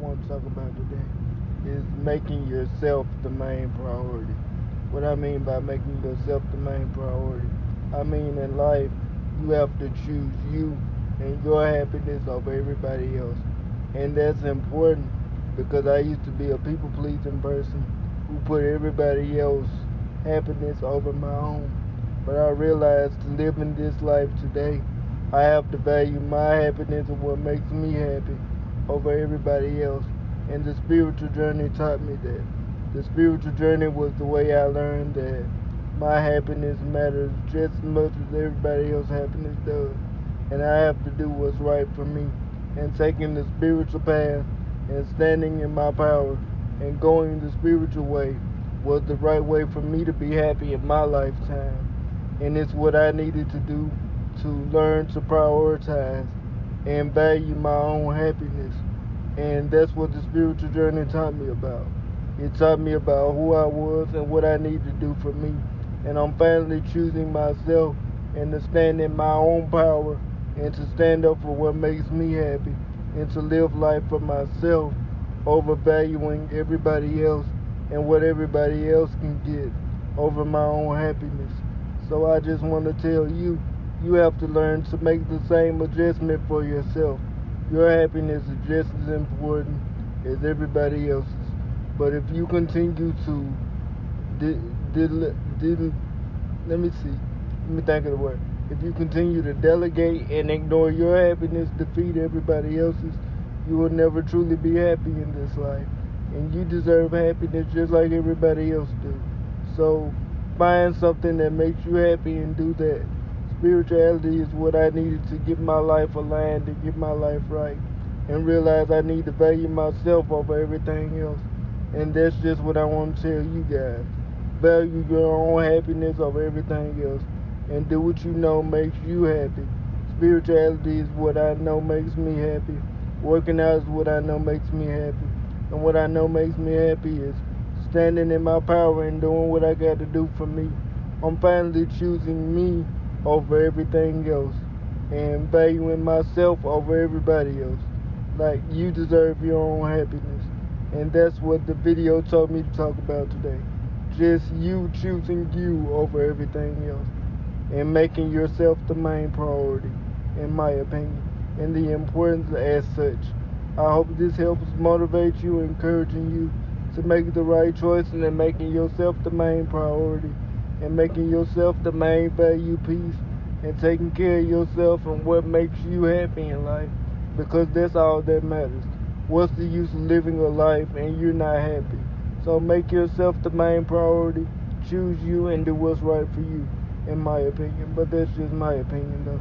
want to talk about today is making yourself the main priority. What I mean by making yourself the main priority, I mean in life, you have to choose you and your happiness over everybody else. And that's important because I used to be a people pleasing person who put everybody else's happiness over my own. But I realized to live in this life today, I have to value my happiness and what makes me happy over everybody else. And the spiritual journey taught me that. The spiritual journey was the way I learned that my happiness matters just as much as everybody else's happiness does. And I have to do what's right for me. And taking the spiritual path and standing in my power and going the spiritual way was the right way for me to be happy in my lifetime. And it's what I needed to do to learn to prioritize and value my own happiness. And that's what the spiritual journey taught me about. It taught me about who I was and what I need to do for me. And I'm finally choosing myself and to stand in my own power and to stand up for what makes me happy and to live life for myself over valuing everybody else and what everybody else can get over my own happiness. So I just want to tell you, you have to learn to make the same adjustment for yourself. Your happiness is just as important as everybody else's. But if you continue to, de- de- de- let me see, let me think of the word. If you continue to delegate and ignore your happiness, defeat everybody else's, you will never truly be happy in this life. And you deserve happiness just like everybody else do. So find something that makes you happy and do that. Spirituality is what I needed to get my life aligned and get my life right. And realize I need to value myself over everything else. And that's just what I want to tell you guys. Value your own happiness over everything else. And do what you know makes you happy. Spirituality is what I know makes me happy. Working out is what I know makes me happy. And what I know makes me happy is standing in my power and doing what I got to do for me. I'm finally choosing me over everything else and valuing myself over everybody else. Like, you deserve your own happiness. And that's what the video told me to talk about today. Just you choosing you over everything else and making yourself the main priority, in my opinion, and the importance as such. I hope this helps motivate you, encouraging you to make the right choice and making yourself the main priority and making yourself the main value piece and taking care of yourself and what makes you happy in life, because that's all that matters. What's the use of living a life and you're not happy? So make yourself the main priority, choose you, and do what's right for you, in my opinion. But that's just my opinion, though.